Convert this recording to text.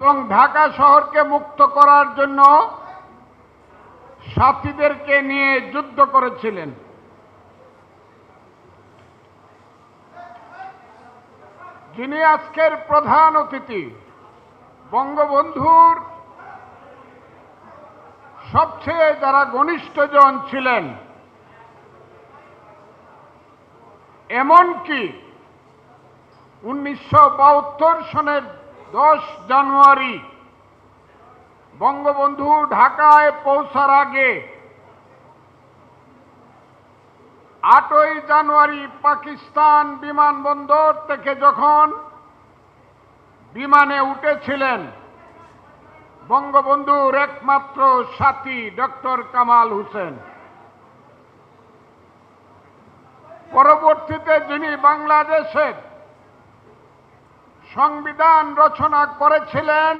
এবং ঢাকা শহরকে মুক্ত করার জন্য সাথীদেরকে নিয়ে যুদ্ধ করেছিলেন। যিনি আজকের প্রধান অতিথি, বঙ্গবন্ধুর সবচেয়ে যারা ঘনিষ্ঠজন ছিলেন, এমনকি 1972 সনের 10 জানুয়ারি বঙ্গবন্ধু ঢাকায় পৌঁছার আগে 8ই জানুয়ারি পাকিস্তান বিমানবন্দর থেকে যখন বিমানে উঠেছিলেন, বঙ্গবন্ধুর একমাত্র সাথী ডক্টর কামাল হোসেন। পরবর্তীতে যিনি বাংলাদেশের সংবিধান রচনা করেছিলেন,